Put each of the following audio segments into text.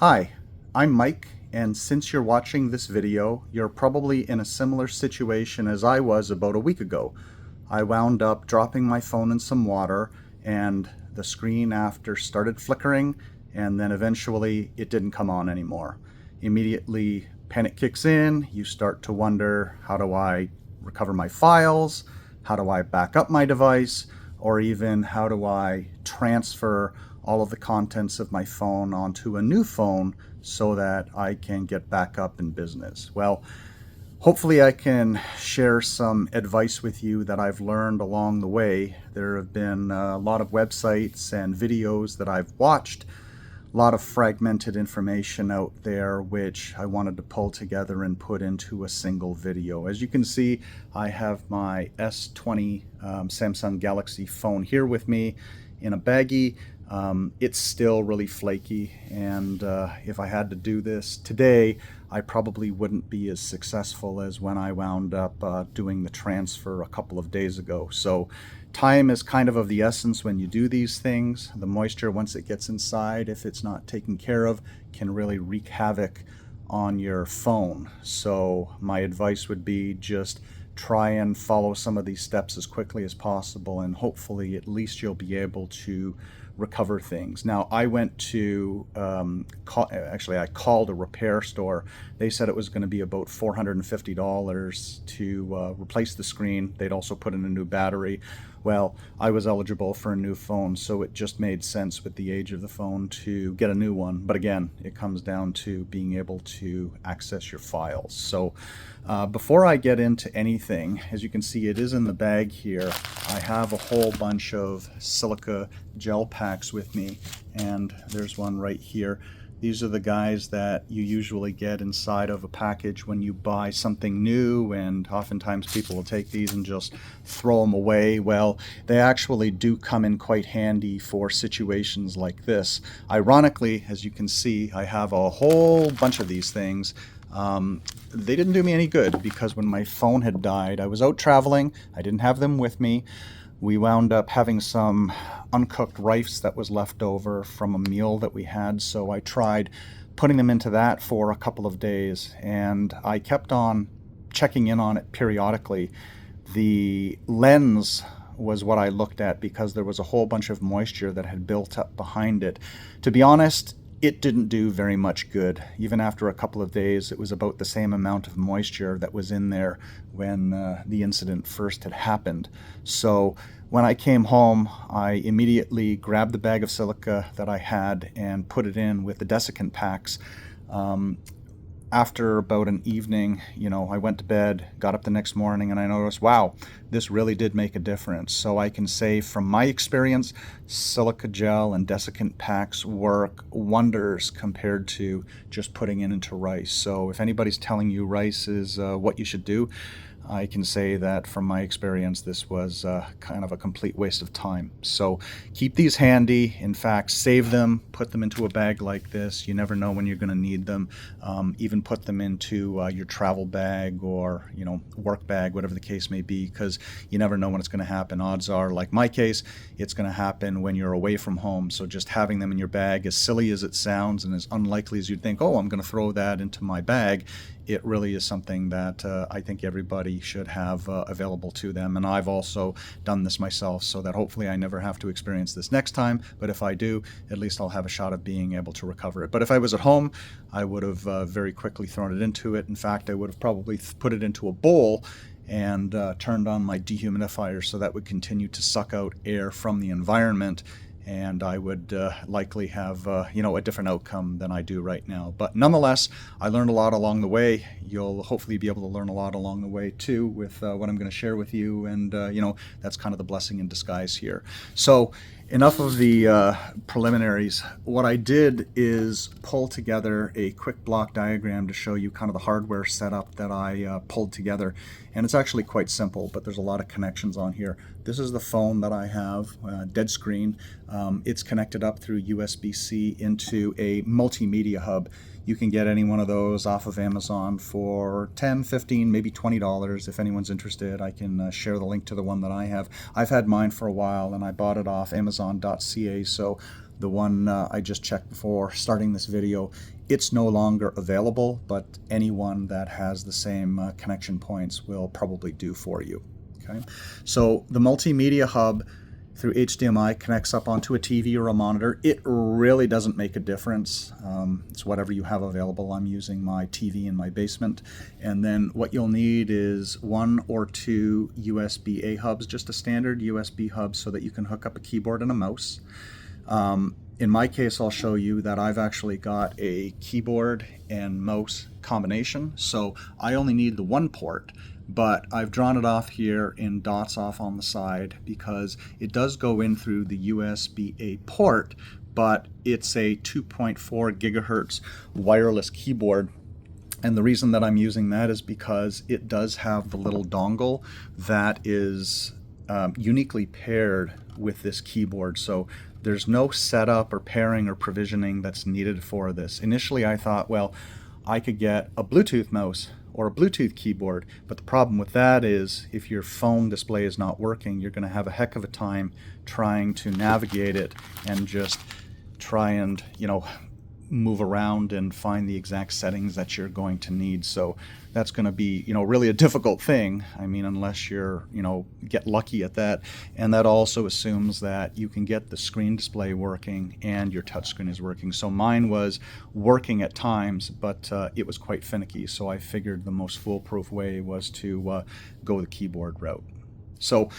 Hi, I'm Mike, and since you're watching this video, you're probably in a similar situation as I was about a week ago. I wound up dropping my phone in some water, and the screen after started flickering, and then eventually it didn't come on anymore. Immediately, panic kicks in. You start to wonder, how do I recover my files? How do I back up my device? Or even how do I transfer all of the contents of my phone onto a new phone so that I can get back up in business? Well, hopefully I can share some advice with you that I've learned along the way. There have been a lot of websites and videos that I've watched, a lot of fragmented information out there which I wanted to pull together and put into a single video. As you can see, I have my S20 Samsung Galaxy phone here with me in a baggie. It's still really flaky, and if I had to do this today, I probably wouldn't be as successful as when I wound up doing the transfer a couple of days ago. So time is kind of the essence when you do these things. The moisture, once it gets inside, if it's not taken care of, can really wreak havoc on your phone. So my advice would be just try and follow some of these steps as quickly as possible, and hopefully at least you'll be able to recover things. Now, I went to I called a repair store. They said it was going to be about $450 to replace the screen. They'd also put in a new battery. Well, I was eligible for a new phone, so it just made sense with the age of the phone to get a new one. But again, it comes down to being able to access your files. So before I get into anything, as you can see, it is in the bag here. I have a whole bunch of silica gel packs with me, and there's one right here. These are the guys that you usually get inside of a package when you buy something new, and oftentimes people will take these and just throw them away. Well, they actually do come in quite handy for situations like this. Ironically, as you can see, I have a whole bunch of these things. They didn't do me any good because when my phone had died, I was out traveling, I didn't have them with me. We wound up having some uncooked rice that was left over from a meal that we had, so I tried putting them into that for a couple of days, and I kept on checking in on it periodically. The lens was what I looked at because there was a whole bunch of moisture that had built up behind it. To be honest, it didn't do very much good. Even after a couple of days, it was about the same amount of moisture that was in there when the incident first had happened. So when I came home, I immediately grabbed the bag of silica that I had and put it in with the desiccant packs. After about an evening, I went to bed, got up the next morning, and I noticed, wow, this really did make a difference. So I can say from my experience, silica gel and desiccant packs work wonders compared to just putting it into rice. So if anybody's telling you rice is what you should do, I can say that from my experience, this was kind of a complete waste of time. So keep these handy. In fact, save them, put them into a bag like this. You never know when you're going to need them. Even put them into your travel bag or, work bag, whatever the case may be, because you never know when it's going to happen. Odds are, like my case, it's going to happen when you're away from home. So just having them in your bag, as silly as it sounds and as unlikely as you'd think, oh, I'm going to throw that into my bag, it really is something that I think everybody should have available to them. And I've also done this myself, so that hopefully I never have to experience this next time. But if I do, at least I'll have a shot of being able to recover it. But if I was at home, I would have very quickly thrown it into it. In fact, I would have probably put it into a bowl and turned on my dehumidifier so that would continue to suck out air from the environment, and I would likely have a different outcome than I do right now. But nonetheless, I learned a lot along the way. You'll hopefully be able to learn a lot along the way too with what I'm going to share with you, and that's kind of the blessing in disguise here. So enough of the preliminaries. What I did is pull together a quick block diagram to show you kind of the hardware setup that I pulled together. And it's actually quite simple, but there's a lot of connections on here. This is the phone that I have, dead screen. It's connected up through USB-C into a multimedia hub. You can get any one of those off of Amazon for $10, $15, maybe $20. If anyone's interested, I can share the link to the one that I have. I've had mine for a while, and I bought it off Amazon.ca, so the one I just checked before starting this video, it's no longer available, but anyone that has the same connection points will probably do for you. Okay, so the multimedia hub through HDMI connects up onto a TV or a monitor. It really doesn't make a difference. It's whatever you have available. I'm using my TV in my basement. And then what you'll need is 1 or 2 USB-A hubs, just a standard USB hub so that you can hook up a keyboard and a mouse. In my case, I'll show you that I've actually got a keyboard and mouse combination. So I only need the one port, but I've drawn it off here in dots off on the side because it does go in through the USB-A port, but it's a 2.4 gigahertz wireless keyboard. And the reason that I'm using that is because it does have the little dongle that is uniquely paired with this keyboard. So there's no setup or pairing or provisioning that's needed for this. Initially I thought, well, I could get a Bluetooth mouse or a Bluetooth keyboard, but the problem with that is if your phone display is not working, you're going to have a heck of a time trying to navigate it and just try and, you know, move around and find the exact settings that you're going to need. So that's going to be, you know, really a difficult thing. I mean, unless you're, you know, get lucky at that. And that also assumes that you can get the screen display working and your touchscreen is working. So mine was working at times, but it was quite finicky. So I figured the most foolproof way was to go the keyboard route. So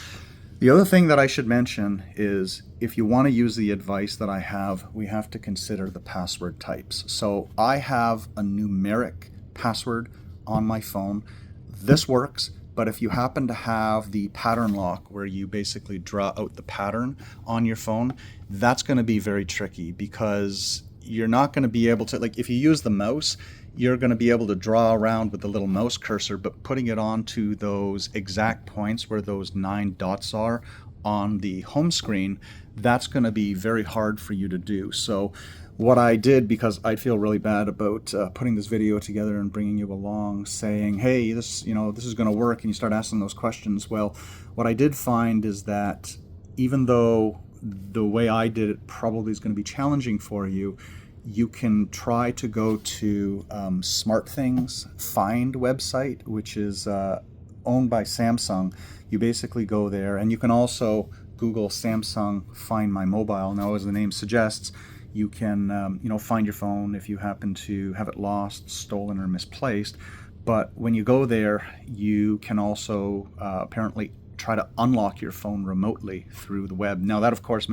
the other thing that I should mention is if you want to use the advice that I have, we have to consider the password types. So I have a numeric password on my phone. This works, but if you happen to have the pattern lock where you basically draw out the pattern on your phone, that's going to be very tricky because you're not going to be able to, like if you use the mouse, you're going to be able to draw around with the little mouse cursor, but putting it onto those exact points where those 9 dots are on the home screen, that's going to be very hard for you to do. So what I did, because I feel really bad about putting this video together and bringing you along saying, hey, this is going to work, and you start asking those questions. Well, what I did find is that even though the way I did it probably is going to be challenging for you, you can try to go to SmartThings Find website, which is owned by Samsung. You basically go there, and you can also Google Samsung Find My Mobile. Now, as the name suggests, you can find your phone if you happen to have it lost, stolen, or misplaced. But when you go there, you can also apparently try to unlock your phone remotely through the web. Now, that of course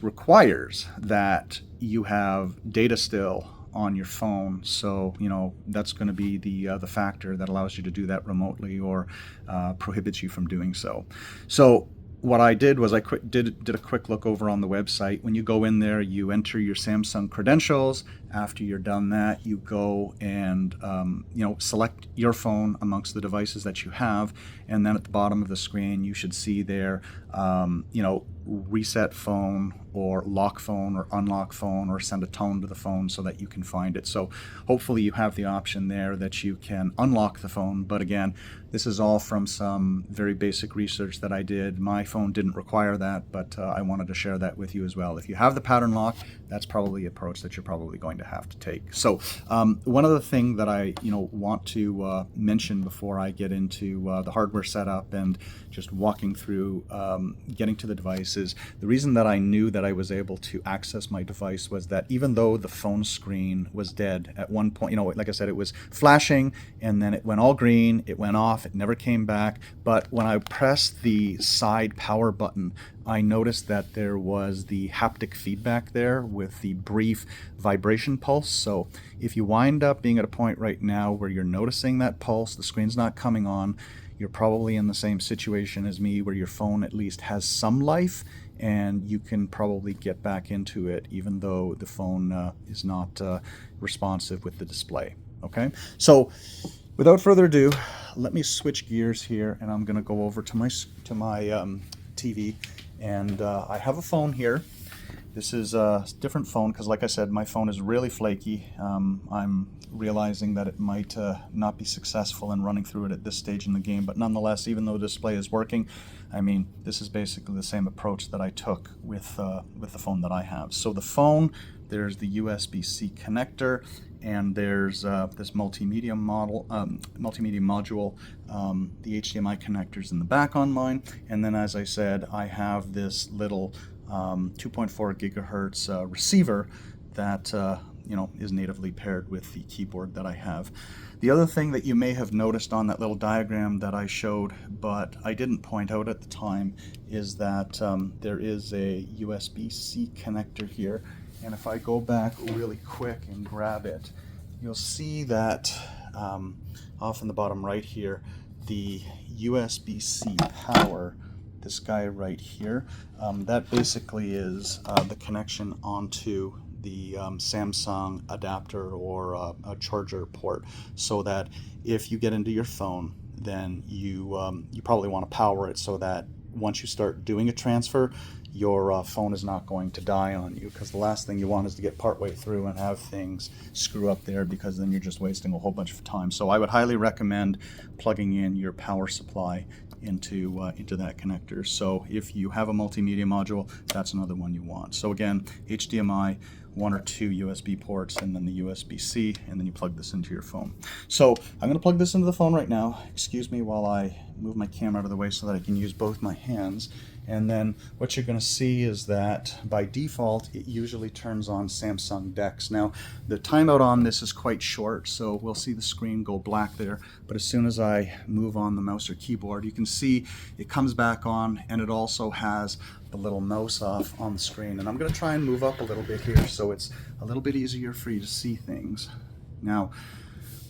requires that you have data still on your phone. So, you know, that's going to be the factor that allows you to do that remotely or prohibits you from doing so. So what I did was I did a quick look over on the website. When you go in there, you enter your Samsung credentials. After you're done that, you go and select your phone amongst the devices that you have, and then at the bottom of the screen you should see there reset phone or lock phone or unlock phone or send a tone to the phone so that you can find it. So hopefully you have the option there that you can unlock the phone. But again, this is all from some very basic research that I did. My phone didn't require that, but I wanted to share that with you as well. If you have the pattern lock, that's probably the approach that you're probably going to have to take. So one other thing that I want to mention before I get into the hardware setup and just walking through getting to the device is the reason that I knew that I was able to access my device was that even though the phone screen was dead at one point, like I said, it was flashing and then it went all green, it went off, it never came back. But when I pressed the side power button, I noticed that there was the haptic feedback there with the brief vibration pulse. So if you wind up being at a point right now where you're noticing that pulse, the screen's not coming on, you're probably in the same situation as me where your phone at least has some life and you can probably get back into it even though the phone is not responsive with the display. Okay, so without further ado, let me switch gears here and I'm going to go over to my TV, and I have a phone here, This is a different phone because, like I said, my phone is really flaky. I'm realizing that it might not be successful in running through it at this stage in the game, but nonetheless, even though the display is working, I mean, this is basically the same approach that I took with the phone that I have. So the phone, there's the USB-C connector, and there's this multimedia module, the HDMI connectors in the back on mine, and then, as I said, I have this little 2.4 gigahertz receiver that is natively paired with the keyboard that I have. The other thing that you may have noticed on that little diagram that I showed, but I didn't point out at the time, is that there is a USB-C connector here. And if I go back really quick and grab it, you'll see that off in the bottom right here, the USB-C power, this guy right here, that basically is the connection onto the Samsung adapter or a charger port, so that if you get into your phone, then you probably want to power it so that once you start doing a transfer, your phone is not going to die on you, because the last thing you want is to get partway through and have things screw up there, because then you're just wasting a whole bunch of time. So I would highly recommend plugging in your power supply into that connector. So if you have a multimedia module, that's another one you want. So again, HDMI, 1 or 2 USB ports, and then the USB-C, and then you plug this into your phone. So I'm going to plug this into the phone right now. Excuse me while I move my camera out of the way so that I can use both my hands. And then what you're going to see is that by default it usually turns on Samsung DeX. Now the timeout on this is quite short, so we'll see the screen go black there, but as soon as I move on the mouse or keyboard, you can see it comes back on, and it also has the little mouse off on the screen. And I'm going to try and move up a little bit here so it's a little bit easier for you to see things. Now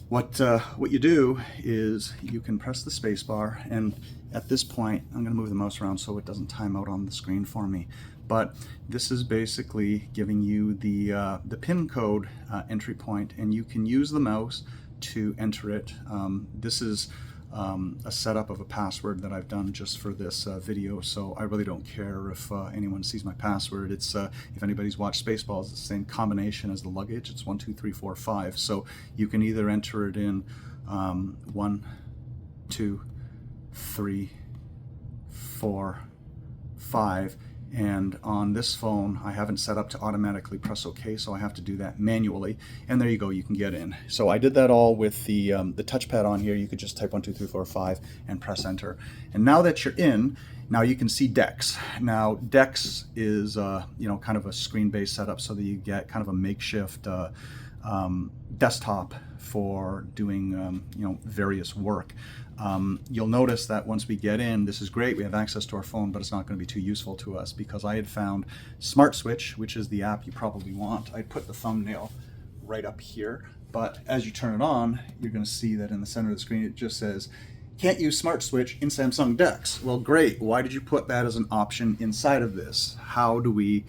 what you do is you can press the space bar, and at this point I'm going to move the mouse around so it doesn't time out on the screen for me. But this is basically giving you the pin code entry point, and you can use the mouse to enter it. This is a setup of a password that I've done just for this video, so I really don't care if anyone sees my password. It's if anybody's watched Spaceballs, it's the same combination as the luggage. It's 1, 2, 3, 4, 5. So you can either enter it in 1, 2, 3, 4, 5. And on this phone, I haven't set up to automatically press OK, so I have to do that manually. And there you go, you can get in. So I did that all with the touchpad on here. You could just type 1, 2, 3, 4, 5 and press enter. And now that you're in, now you can see DeX. Now DeX is kind of a screen-based setup, so that you get kind of a makeshift desktop for doing various work. You'll notice that once we get in, this is great, we have access to our phone, but it's not going to be too useful to us, because I had found Smart Switch, which is the app you probably want. I put the thumbnail right up here, but as you turn it on, you're going to see that in the center of the screen it just says, can't use Smart Switch in Samsung DeX. Well, great, why did you put that as an option inside of this? How do we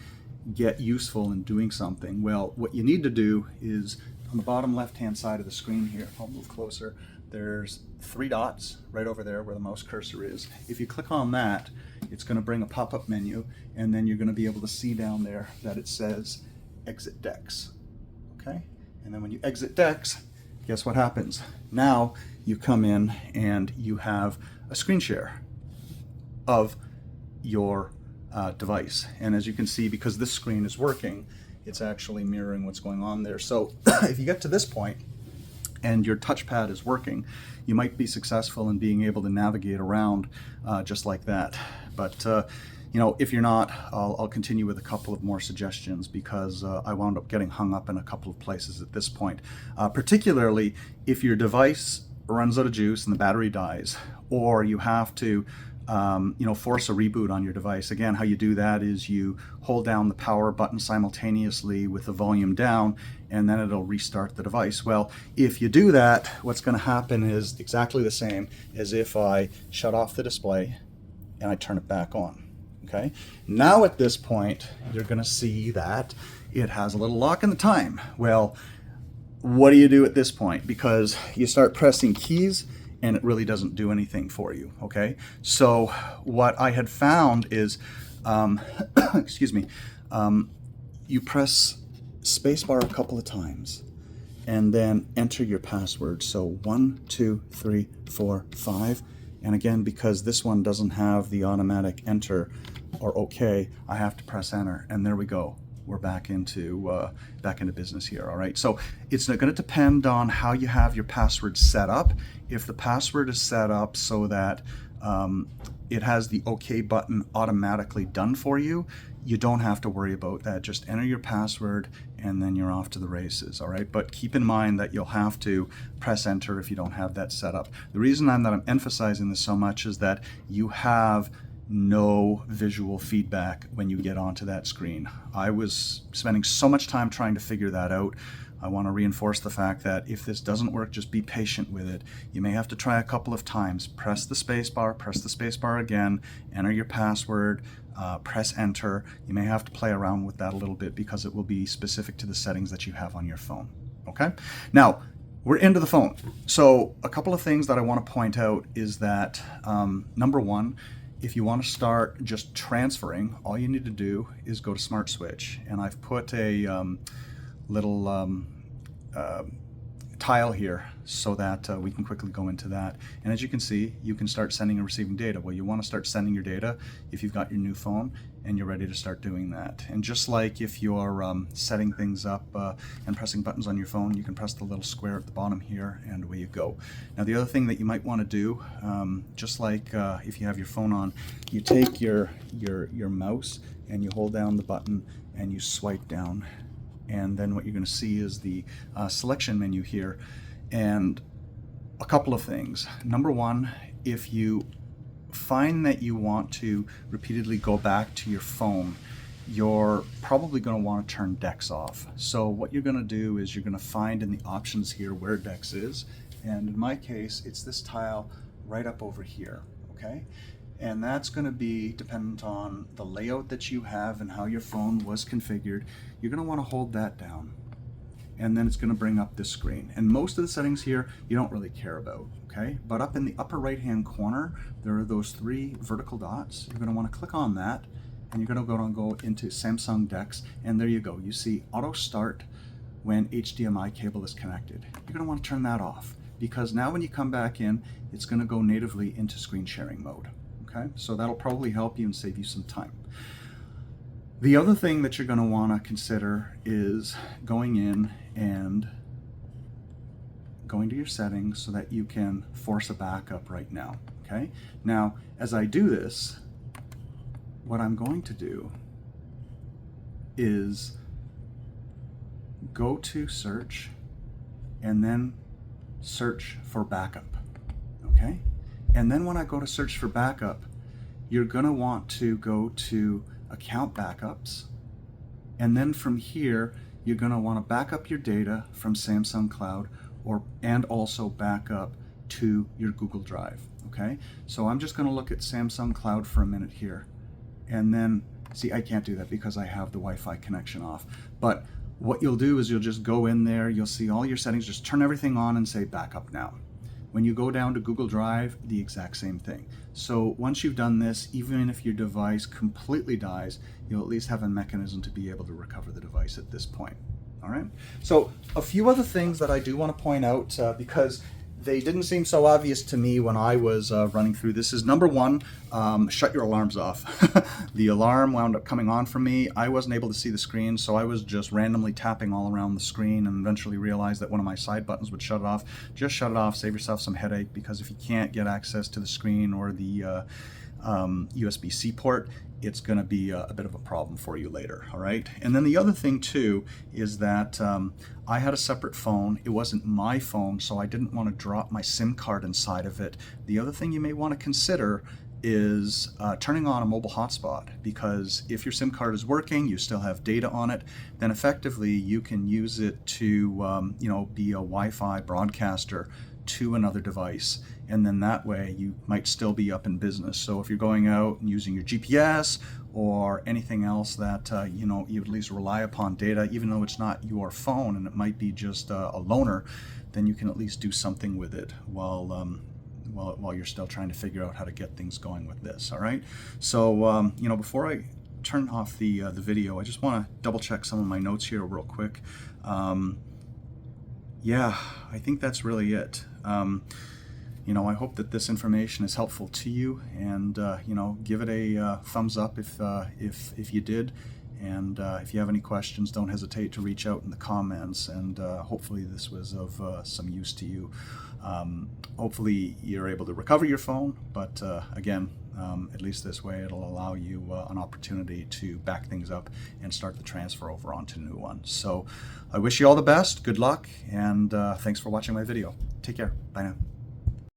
get useful in doing something? Well, what you need to do is on the bottom left hand side of the screen here, I'll move closer, there's 3 dots right over there where the mouse cursor is. If you click on that, it's going to bring a pop-up menu, and then you're going to be able to see down there that it says exit DeX. Okay? And then when you exit DeX, guess what happens? Now you come in and you have a screen share of your device. And as you can see, because this screen is working, it's actually mirroring what's going on there. So if you get to this point and your touchpad is working, you might be successful in being able to navigate around just like that. But if you're not, I'll continue with a couple of more suggestions, because I wound up getting hung up in a couple of places at this point. Particularly if your device runs out of juice and the battery dies, or you have to force a reboot on your device. Again, how you do that is you hold down the power button simultaneously with the volume down, and then it'll restart the device. Well, if you do that, what's going to happen is exactly the same as if I shut off the display and I turn it back on. Okay. Now at this point, you're going to see that it has a little lock in the time. Well, what do you do at this point? Because you start pressing keys and it really doesn't do anything for you. Okay. So what I had found is, excuse me, you press spacebar a couple of times and then enter your password. So 1, 2, 3, 4, 5. And again, because this one doesn't have the automatic enter or OK, I have to press enter, and there we go. We're back into business here. All right. So it's going to depend on how you have your password set up. If the password is set up so that it has the OK button automatically done for you, you don't have to worry about that. Just enter your password and then you're off to the races. All right. But keep in mind that you'll have to press enter if you don't have that set up. The reason I'm emphasizing this so much is that you have no visual feedback when you get onto that screen. I was spending so much time trying to figure that out. I want to reinforce the fact that if this doesn't work, just be patient with it. You may have to try a couple of times. Press the spacebar again, enter your password, press enter. You may have to play around with that a little bit because it will be specific to the settings that you have on your phone. Okay? Now, we're into the phone. So a couple of things that I want to point out is that, number one, if you want to start just transferring, all you need to do is go to Smart Switch. And I've put a little tile here so that we can quickly go into that. And as you can see, you can start sending and receiving data. Well, you want to start sending your data if you've got your new phone and you're ready to start doing that. And just like if you're setting things up and pressing buttons on your phone, you can press the little square at the bottom here and away you go. Now the other thing that you might want to do, just like if you have your phone on, you take your mouse and you hold down the button and you swipe down. And then what you're going to see is the selection menu here. And a couple of things. Number one, if you find that you want to repeatedly go back to your phone, you're probably going to want to turn DeX off. So what you're going to do is you're going to find in the options here where DeX is. And in my case, it's this tile right up over here. Okay? And that's going to be dependent on the layout that you have and how your phone was configured. You're going to want to hold that down. And then it's going to bring up this screen. And most of the settings here, you don't really care about, okay? But up in the upper right-hand corner, there are those 3 vertical dots. You're going to want to click on that, and you're going to go into Samsung DeX, and there you go. You see auto start when HDMI cable is connected. You're going to want to turn that off, because now when you come back in, it's going to go natively into screen sharing mode. Okay, so that'll probably help you and save you some time. The other thing that you're going to want to consider is going in and going to your settings so that you can force a backup right now. Okay, now as I do this, what I'm going to do is go to search and then search for backup. Okay. And then when I go to search for backup, you're going to want to go to account backups. And then from here, you're going to want to back up your data from Samsung Cloud and also back up to your Google Drive. Okay. So I'm just going to look at Samsung Cloud for a minute here. And then see, I can't do that because I have the Wi-Fi connection off. But what you'll do is you'll just go in there, you'll see all your settings, just turn everything on and say backup now. When you go down to Google Drive, the exact same thing. So once you've done this, even if your device completely dies, you'll at least have a mechanism to be able to recover the device at this point. All right. So a few other things that I do want to point out because they didn't seem so obvious to me when I was running through this is number one, shut your alarms off. The alarm wound up coming on for me. I wasn't able to see the screen, so I was just randomly tapping all around the screen and eventually realized that one of my side buttons would shut it off. Just shut it off, save yourself some headache, because if you can't get access to the screen or the USB-C port, it's going to be a bit of a problem for you later, all right? And then the other thing too is that I had a separate phone. It wasn't my phone, so I didn't want to drop my SIM card inside of it. The other thing you may want to consider is turning on a mobile hotspot, because if your SIM card is working, you still have data on it, then effectively you can use it to be a Wi-Fi broadcaster to another device, and then that way you might still be up in business. So if you're going out and using your GPS or anything else that you at least rely upon data, even though it's not your phone and it might be just a loaner, then you can at least do something with it while you're still trying to figure out how to get things going with this. All right. So before I turn off the video. I just want to double check some of my notes here real quick. Yeah, I think that's really it. You know, I hope that this information is helpful to you, and you know, give it a thumbs up if you did. And if you have any questions, don't hesitate to reach out in the comments, and hopefully this was of some use to you. Hopefully you're able to recover your phone, but again, at least this way it'll allow you an opportunity to back things up and start the transfer over onto new ones. So I wish you all the best, good luck, and thanks for watching my video. Take care. Bye now.